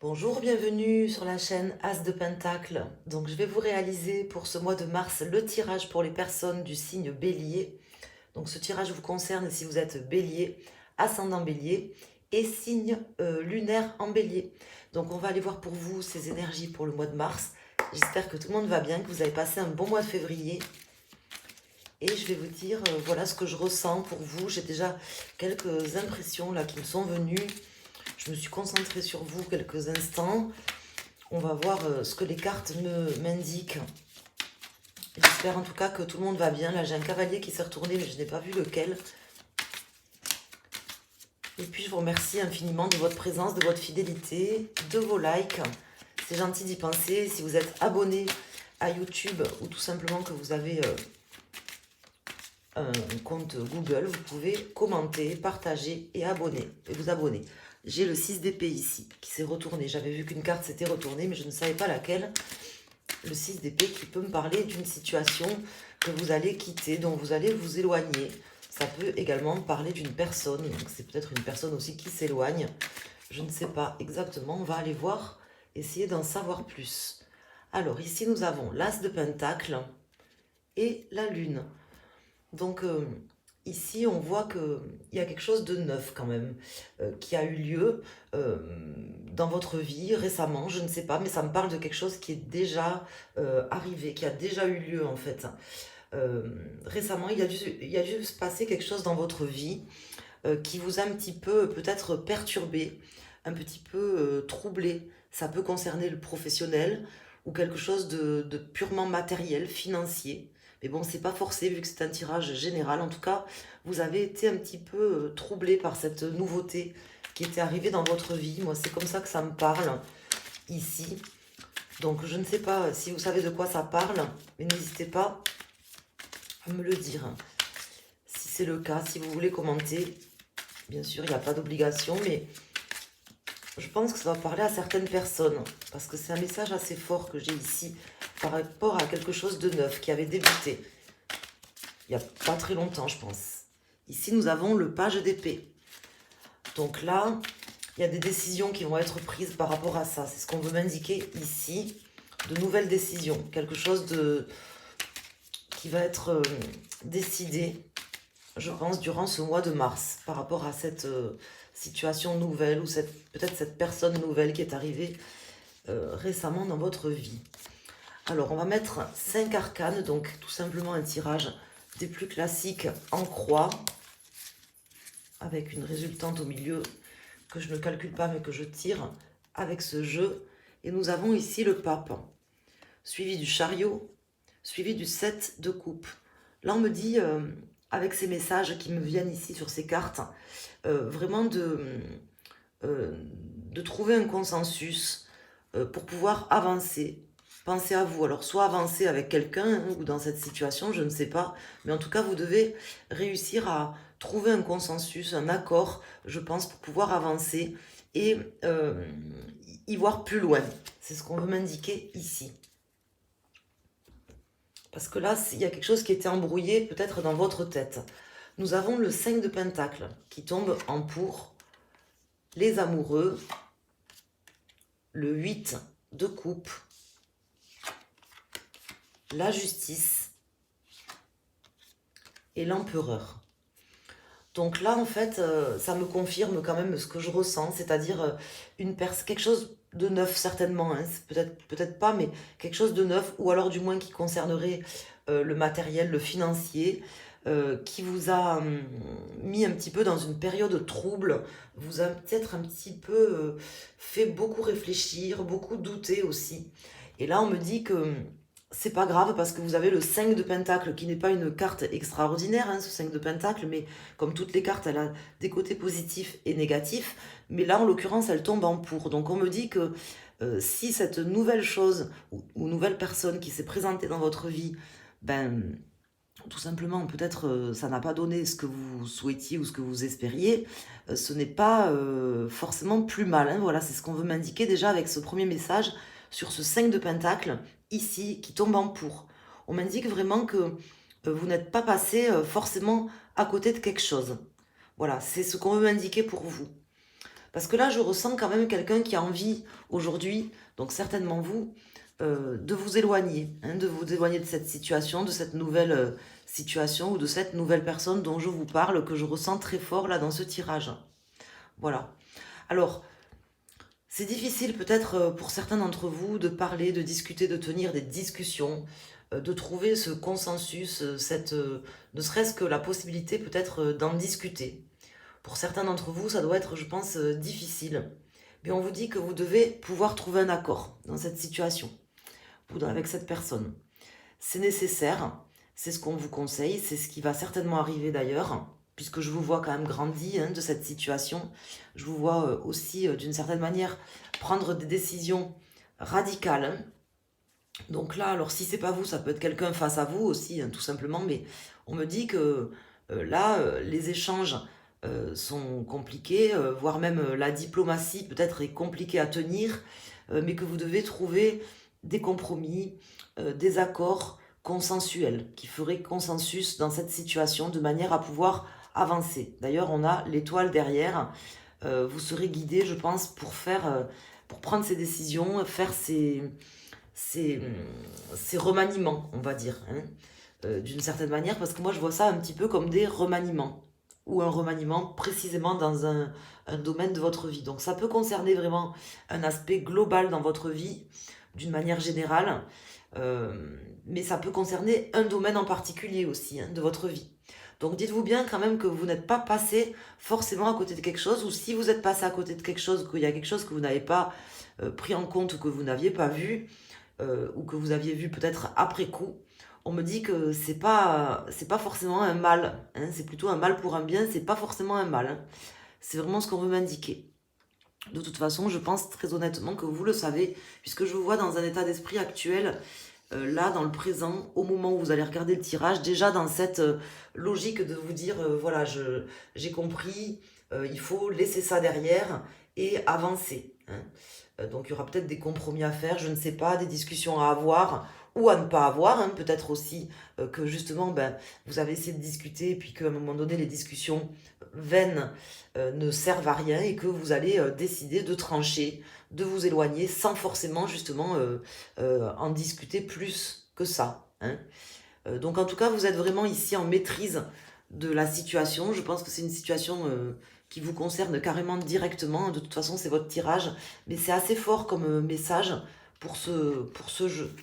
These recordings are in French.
Bonjour, bienvenue sur la chaîne As de Pentacle. Donc je vais vous réaliser pour ce mois de mars le tirage pour les personnes du signe Bélier. Donc ce tirage vous concerne si vous êtes Bélier, ascendant Bélier et signe lunaire en Bélier. Donc on va aller voir pour vous ces énergies pour le mois de mars. J'espère que tout le monde va bien, que vous avez passé un bon mois de février. Et je vais vous dire voilà ce que je ressens pour vous. J'ai déjà quelques impressions là qui me sont venues. Je me suis concentrée sur vous quelques instants. On va voir ce que les cartes m'indiquent. J'espère en tout cas que tout le monde va bien. Là, j'ai un cavalier qui s'est retourné, mais je n'ai pas vu lequel. Et puis, je vous remercie infiniment de votre présence, de votre fidélité, de vos likes. C'est gentil d'y penser. Si vous êtes abonné à YouTube ou tout simplement que vous avez un compte Google, vous pouvez commenter, partager et vous abonner. J'ai le 6 d'épée ici, qui s'est retourné. J'avais vu qu'une carte s'était retournée, mais je ne savais pas laquelle. Le 6 d'épée qui peut me parler d'une situation que vous allez quitter, dont vous allez vous éloigner. Ça peut également parler d'une personne. Donc c'est peut-être une personne aussi qui s'éloigne. Je ne sais pas exactement. On va aller voir, essayer d'en savoir plus. Alors ici, nous avons l'As de Pentacle et la Lune. Donc ici, on voit qu'il y a quelque chose de neuf quand même, qui a eu lieu dans votre vie récemment, je ne sais pas, mais ça me parle de quelque chose qui est déjà arrivé, qui a déjà eu lieu en fait. Récemment, il y a dû se passer quelque chose dans votre vie qui vous a un petit peu peut-être perturbé, un petit peu troublé. Ça peut concerner le professionnel ou quelque chose de purement matériel, financier. Mais bon, c'est pas forcé vu que c'est un tirage général. En tout cas, vous avez été un petit peu troublé par cette nouveauté qui était arrivée dans votre vie. Moi, c'est comme ça que ça me parle ici. Donc, je ne sais pas si vous savez de quoi ça parle, mais n'hésitez pas à me le dire. Si c'est le cas, si vous voulez commenter, bien sûr, il n'y a pas d'obligation, mais je pense que ça va parler à certaines personnes, parce que c'est un message assez fort que j'ai ici, par rapport à quelque chose de neuf qui avait débuté, il n'y a pas très longtemps, je pense. Ici, nous avons le page d'épée. Donc là, il y a des décisions qui vont être prises par rapport à ça. C'est ce qu'on veut m'indiquer ici, de nouvelles décisions, quelque chose qui va être décidé, je pense, durant ce mois de mars, par rapport à cette situation nouvelle, ou peut-être cette personne nouvelle qui est arrivée récemment dans votre vie. Alors, on va mettre 5 arcanes, donc tout simplement un tirage des plus classiques en croix, avec une résultante au milieu que je ne calcule pas, mais que je tire avec ce jeu. Et nous avons ici le pape, suivi du chariot, suivi du 7 de coupe. Là, on me dit, avec ces messages qui me viennent ici sur ces cartes, vraiment de trouver un consensus pour pouvoir avancer. Pensez à vous. Alors, soit avancer avec quelqu'un ou dans cette situation, je ne sais pas. Mais en tout cas, vous devez réussir à trouver un consensus, un accord, je pense, pour pouvoir avancer et y voir plus loin. C'est ce qu'on veut m'indiquer ici. Parce que là, il y a quelque chose qui était embrouillé peut-être dans votre tête. Nous avons le 5 de Pentacle qui tombe en pour les amoureux, le 8 de coupe, la justice et l'empereur. Donc là, en fait, ça me confirme quand même ce que je ressens, c'est-à-dire quelque chose de neuf, certainement, hein, peut-être pas, mais quelque chose de neuf, ou alors du moins qui concernerait le matériel, le financier, qui vous a mis un petit peu dans une période trouble, vous a peut-être un petit peu fait beaucoup réfléchir, beaucoup douter aussi. Et là, on me dit que c'est pas grave parce que vous avez le 5 de Pentacle qui n'est pas une carte extraordinaire, hein, ce 5 de Pentacle, mais comme toutes les cartes, elle a des côtés positifs et négatifs. Mais là, en l'occurrence, elle tombe en pour. Donc on me dit que si cette nouvelle chose ou nouvelle personne qui s'est présentée dans votre vie, ben, tout simplement, peut-être ça n'a pas donné ce que vous souhaitiez ou ce que vous espériez, ce n'est pas forcément plus mal, hein. Voilà, c'est ce qu'on veut m'indiquer déjà avec ce premier message sur ce 5 de Pentacle, ici, qui tombe en pour. On m'indique vraiment que vous n'êtes pas passé forcément à côté de quelque chose. Voilà, c'est ce qu'on veut m'indiquer pour vous. Parce que là, je ressens quand même quelqu'un qui a envie aujourd'hui, donc certainement vous, de vous éloigner, hein, de vous éloigner de cette situation, de cette nouvelle situation ou de cette nouvelle personne dont je vous parle, que je ressens très fort là dans ce tirage. Voilà. Alors, c'est difficile peut-être pour certains d'entre vous de parler, de discuter, de tenir des discussions, de trouver ce consensus, ne serait-ce que la possibilité peut-être d'en discuter. Pour certains d'entre vous, ça doit être, je pense, difficile. Mais on vous dit que vous devez pouvoir trouver un accord dans cette situation ou avec cette personne. C'est nécessaire, c'est ce qu'on vous conseille, c'est ce qui va certainement arriver d'ailleurs, puisque je vous vois quand même grandi hein, de cette situation. Je vous vois aussi, d'une certaine manière, prendre des décisions radicales. Hein. Donc là, alors si c'est pas vous, ça peut être quelqu'un face à vous aussi, hein, tout simplement, mais on me dit que là, les échanges sont compliqués, voire même la diplomatie peut-être est compliquée à tenir, mais que vous devez trouver des compromis, des accords consensuels qui feraient consensus dans cette situation de manière à pouvoir avancer. D'ailleurs, on a l'étoile derrière. Vous serez guidé, je pense, pour prendre ces décisions, faire ces remaniements, on va dire, hein, d'une certaine manière, parce que moi je vois ça un petit peu comme des remaniements, ou un remaniement précisément dans un domaine de votre vie. Donc ça peut concerner vraiment un aspect global dans votre vie, d'une manière générale, mais ça peut concerner un domaine en particulier aussi hein, de votre vie. Donc dites-vous bien quand même que vous n'êtes pas passé forcément à côté de quelque chose, ou si vous êtes passé à côté de quelque chose, qu'il y a quelque chose que vous n'avez pas pris en compte ou que vous n'aviez pas vu, ou que vous aviez vu peut-être après coup, on me dit que c'est pas forcément un mal, hein, c'est plutôt un mal pour un bien, c'est pas forcément un mal. Hein. C'est vraiment ce qu'on veut m'indiquer. De toute façon, je pense très honnêtement que vous le savez, puisque je vous vois dans un état d'esprit actuel, là, dans le présent, au moment où vous allez regarder le tirage, déjà dans cette logique de vous dire, voilà, j'ai compris, il faut laisser ça derrière et avancer. Hein. Donc il y aura peut-être des compromis à faire, je ne sais pas, des discussions à avoir ou à ne pas avoir. Hein. Peut-être aussi que justement, ben, vous avez essayé de discuter et puis qu'à un moment donné, les discussions vaines ne servent à rien et que vous allez décider de trancher, de vous éloigner sans forcément justement en discuter plus que ça. Hein. Donc en tout cas, vous êtes vraiment ici en maîtrise de la situation. Je pense que c'est une situation qui vous concerne carrément directement. De toute façon, c'est votre tirage. Mais c'est assez fort comme message pour ce jeu.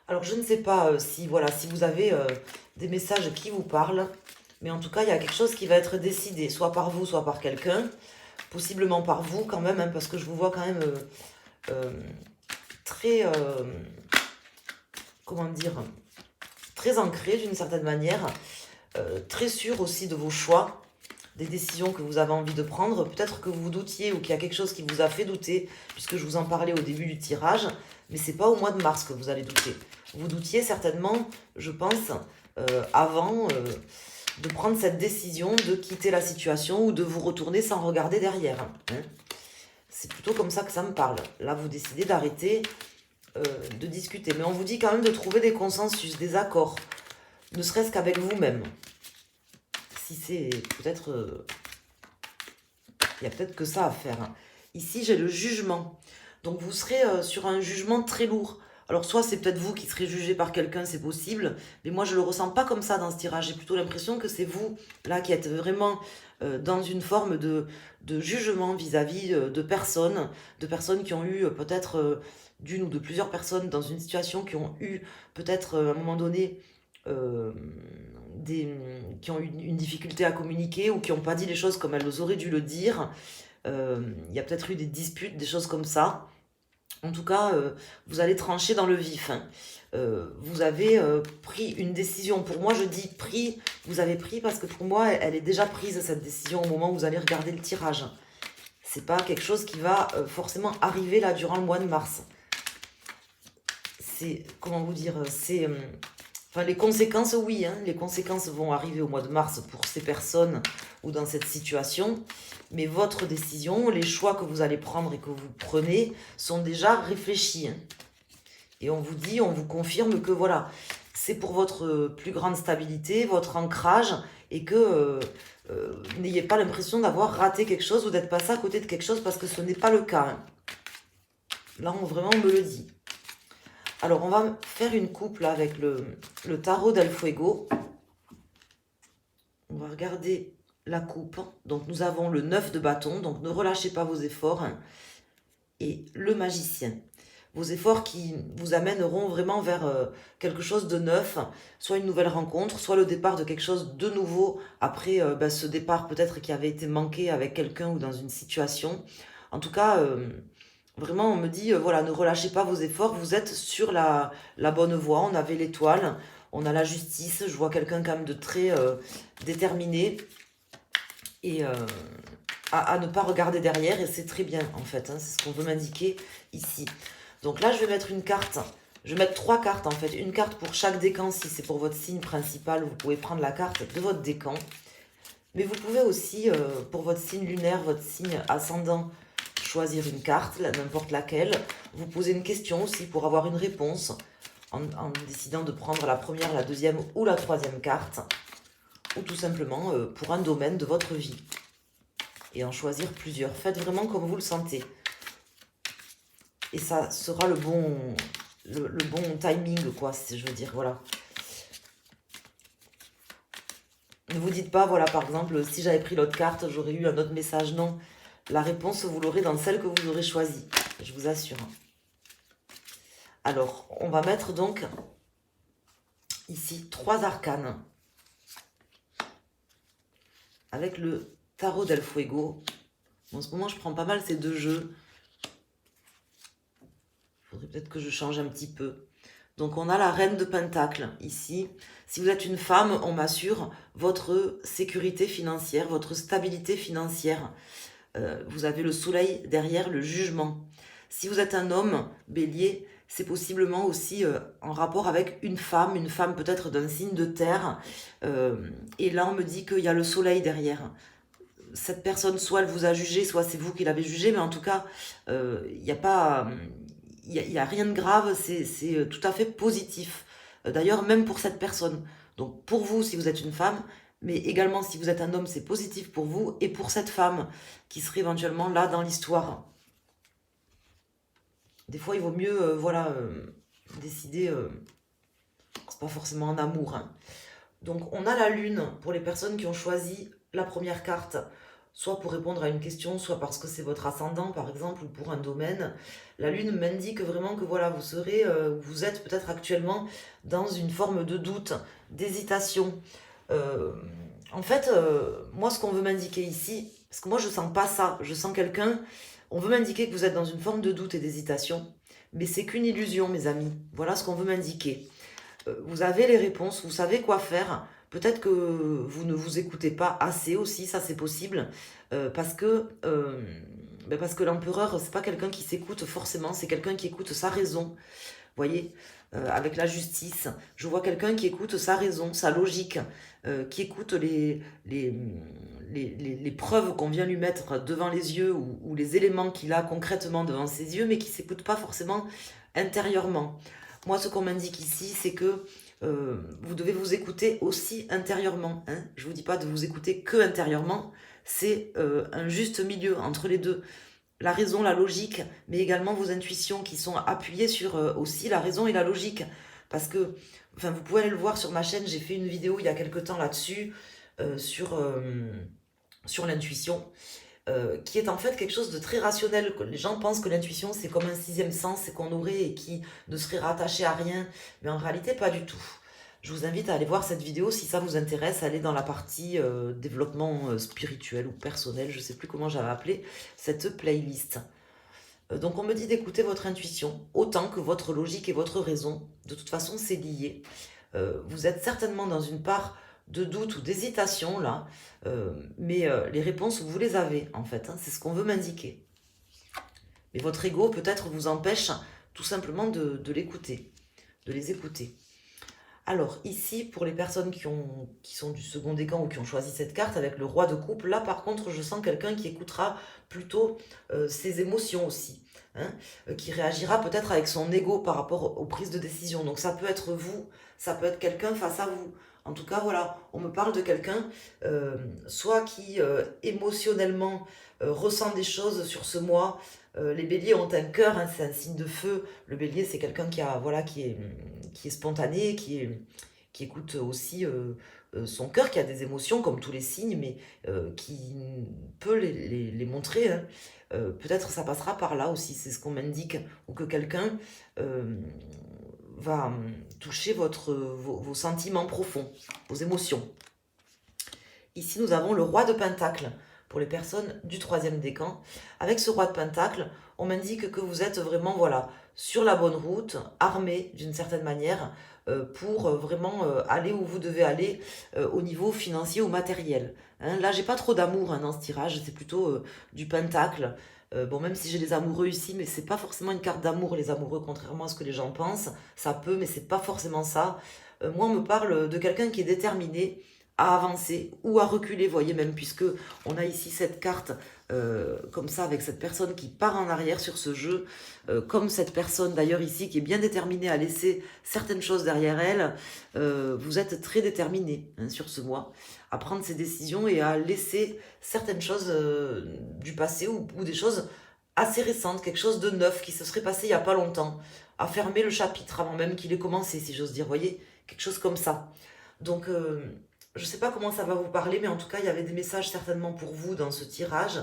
Alors, je ne sais pas si, voilà, si vous avez des messages qui vous parlent. Mais en tout cas, il y a quelque chose qui va être décidé, soit par vous, soit par quelqu'un. Possiblement par vous quand même, hein, parce que je vous vois quand même très... comment dire, très ancré d'une certaine manière, très sûr aussi de vos choix, des décisions que vous avez envie de prendre. Peut-être que vous doutiez ou qu'il y a quelque chose qui vous a fait douter, puisque je vous en parlais au début du tirage, mais c'est pas au mois de mars que vous allez douter. Vous doutiez certainement, je pense, avant de prendre cette décision de quitter la situation ou de vous retourner sans regarder derrière. Hein. C'est plutôt comme ça que ça me parle. Là, vous décidez d'arrêter de discuter. Mais on vous dit quand même de trouver des consensus, des accords, ne serait-ce qu'avec vous-même. Si c'est peut-être... il y a peut-être que ça à faire. Hein. Ici, j'ai le jugement. Donc, vous serez sur un jugement très lourd. Alors, soit c'est peut-être vous qui serez jugé par quelqu'un, c'est possible. Mais moi, je ne le ressens pas comme ça dans ce tirage. J'ai plutôt l'impression que c'est vous, là, qui êtes vraiment dans une forme de jugement vis-à-vis de personnes qui ont eu peut-être... d'une ou de plusieurs personnes dans une situation qui ont eu peut-être à un moment donné qui ont eu une difficulté à communiquer ou qui n'ont pas dit les choses comme elles auraient dû le dire. Il y a peut-être eu des disputes, des choses comme ça. En tout cas, vous allez trancher dans le vif. Hein. Vous avez pris une décision. Pour moi, je dis pris, vous avez pris parce que pour moi, elle est déjà prise, cette décision, au moment où vous allez regarder le tirage. C'est pas quelque chose qui va forcément arriver là durant le mois de mars. C'est, comment vous dire, c'est... enfin, les conséquences, oui, hein, les conséquences vont arriver au mois de mars pour ces personnes ou dans cette situation, mais votre décision, les choix que vous allez prendre et que vous prenez sont déjà réfléchis. Hein. Et on vous dit, on vous confirme que voilà, c'est pour votre plus grande stabilité, votre ancrage et que n'ayez pas l'impression d'avoir raté quelque chose ou d'être passé à côté de quelque chose parce que ce n'est pas le cas. Hein. Là, vraiment, on me le dit. Alors, on va faire une coupe là, avec le tarot del Fuego. On va regarder la coupe. Donc, nous avons le 9 de bâton. Donc, ne relâchez pas vos efforts. Hein. Et le magicien. Vos efforts qui vous amèneront vraiment vers quelque chose de neuf, soit une nouvelle rencontre, soit le départ de quelque chose de nouveau après ce départ peut-être qui avait été manqué avec quelqu'un ou dans une situation. En tout cas, vraiment on me dit, voilà, ne relâchez pas vos efforts, vous êtes sur la bonne voie, on avait l'étoile, on a la justice, je vois quelqu'un quand même de très déterminé et à ne pas regarder derrière et c'est très bien en fait, hein, c'est ce qu'on veut m'indiquer ici. Donc là, je vais mettre une carte. Je vais mettre 3 cartes en fait. Une carte pour chaque décan. Si c'est pour votre signe principal, vous pouvez prendre la carte de votre décan. Mais vous pouvez aussi, pour votre signe lunaire, votre signe ascendant, choisir une carte, n'importe laquelle. Vous posez une question aussi pour avoir une réponse. En décidant de prendre la première, la deuxième ou la troisième carte. Ou tout simplement pour un domaine de votre vie. Et en choisir plusieurs. Faites vraiment comme vous le sentez. Et ça sera le bon timing, quoi, je veux dire, voilà. Ne vous dites pas, voilà, par exemple, si j'avais pris l'autre carte, j'aurais eu un autre message. Non, la réponse, vous l'aurez dans celle que vous aurez choisie, je vous assure. Alors, on va mettre donc, ici, 3 arcanes. Avec le tarot del Fuego. En ce moment, je prends pas mal ces 2 jeux. Il faudrait peut-être que je change un petit peu. Donc, on a la reine de Pentacle, ici. Si vous êtes une femme, on m'assure votre sécurité financière, votre stabilité financière. Vous avez le soleil derrière, le jugement. Si vous êtes un homme, bélier, c'est possiblement aussi en rapport avec une femme peut-être d'un signe de terre. Et là, on me dit qu'il y a le soleil derrière. Cette personne, soit elle vous a jugé, soit c'est vous qui l'avez jugé, mais en tout cas, il n'y a pas... Il n'y a rien de grave, c'est tout à fait positif. D'ailleurs, même pour cette personne. Donc, pour vous, si vous êtes une femme, mais également, si vous êtes un homme, c'est positif pour vous. Et pour cette femme qui serait éventuellement là dans l'histoire. Des fois, il vaut mieux, voilà, décider... c'est pas forcément un amour. Hein. Donc, on a la lune pour les personnes qui ont choisi la première carte. Soit pour répondre à une question, soit parce que c'est votre ascendant, par exemple, ou pour un domaine. La lune m'indique vraiment que voilà, vous serez, vous êtes peut-être actuellement dans une forme de doute, d'hésitation. En fait, moi, ce qu'on veut m'indiquer ici, parce que moi, je sens pas ça, je sens quelqu'un, on veut m'indiquer que vous êtes dans une forme de doute et d'hésitation, mais c'est qu'une illusion, mes amis. Voilà ce qu'on veut m'indiquer. Vous avez les réponses, vous savez quoi faire. Peut-être que vous ne vous écoutez pas assez aussi, ça c'est possible, parce que l'empereur, c'est pas quelqu'un qui s'écoute forcément, c'est quelqu'un qui écoute sa raison. Vous voyez, avec la justice, je vois quelqu'un qui écoute sa raison, sa logique, qui écoute les preuves qu'on vient lui mettre devant les yeux ou les éléments qu'il a concrètement devant ses yeux, mais qui ne s'écoute pas forcément intérieurement. Moi, ce qu'on m'indique ici, c'est que vous devez vous écouter aussi intérieurement. Hein. Je ne vous dis pas de vous écouter que intérieurement, c'est un juste milieu entre les deux. La raison, la logique, mais également vos intuitions qui sont appuyées sur aussi la raison et la logique. Parce que, enfin, vous pouvez aller le voir sur ma chaîne, j'ai fait une vidéo il y a quelque temps là-dessus, sur l'intuition. Qui est en fait quelque chose de très rationnel. Les gens pensent que l'intuition, c'est comme un 6e sens qu'on aurait et qui ne serait rattaché à rien. Mais en réalité, pas du tout. Je vous invite à aller voir cette vidéo si ça vous intéresse. Allez dans la partie développement spirituel ou personnel. Je ne sais plus comment j'avais appelé cette playlist. Donc on me dit d'écouter votre intuition autant que votre logique et votre raison. De toute façon, c'est lié. Vous êtes certainement dans une part de doute ou d'hésitation là, mais les réponses, vous les avez en fait, hein, c'est ce qu'on veut m'indiquer. Mais votre ego peut-être vous empêche tout simplement de l'écouter, de les écouter. Alors ici, pour les personnes qui sont du second décan ou qui ont choisi cette carte avec le roi de coupe, là par contre je sens quelqu'un qui écoutera plutôt ses émotions aussi, hein, qui réagira peut-être avec son ego par rapport aux prises de décision. Donc ça peut être vous, ça peut être quelqu'un face à vous. En tout cas, voilà, on me parle de quelqu'un, soit qui émotionnellement ressent des choses sur ce mois. Les béliers ont un cœur, hein, c'est un signe de feu. Le bélier, c'est quelqu'un qui a, voilà, qui est spontané, qui écoute aussi son cœur, qui a des émotions comme tous les signes, mais qui peut les montrer, hein. Peut-être ça passera par là aussi, c'est ce qu'on m'indique, ou que quelqu'un euh, va toucher vos sentiments profonds, vos émotions. Ici, nous avons le roi de Pentacle pour les personnes du troisième décan. Avec ce roi de Pentacle, on m'indique que vous êtes vraiment, voilà, sur la bonne route, armé d'une certaine manière, pour vraiment aller où vous devez aller au niveau financier ou matériel. Hein, là, j'ai pas trop d'amour, hein, dans ce tirage, c'est plutôt du Pentacle. Bon, même si j'ai les amoureux ici, mais c'est pas forcément une carte d'amour, les amoureux, contrairement à ce que les gens pensent. Ça peut, mais c'est pas forcément ça. Moi, on me parle de quelqu'un qui est déterminé à avancer ou à reculer, voyez même, puisque on a ici cette carte comme ça, avec cette personne qui part en arrière sur ce jeu, comme cette personne d'ailleurs ici qui est bien déterminée à laisser certaines choses derrière elle. Vous êtes très déterminé, hein, sur ce mois à prendre ses décisions et à laisser certaines choses du passé ou des choses assez récentes, quelque chose de neuf qui se serait passé il n'y a pas longtemps, à fermer le chapitre avant même qu'il ait commencé, si j'ose dire, voyez, quelque chose comme ça. Donc, je ne sais pas comment ça va vous parler, mais en tout cas, il y avait des messages certainement pour vous dans ce tirage,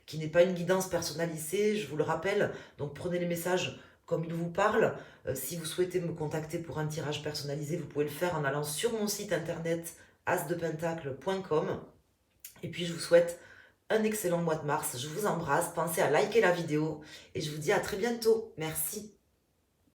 qui n'est pas une guidance personnalisée, je vous le rappelle. Donc prenez les messages comme ils vous parlent. Si vous souhaitez me contacter pour un tirage personnalisé, vous pouvez le faire en allant sur mon site internet asdepentacle.com. Et puis je vous souhaite un excellent mois de mars. Je vous embrasse, pensez à liker la vidéo et je vous dis à très bientôt. Merci.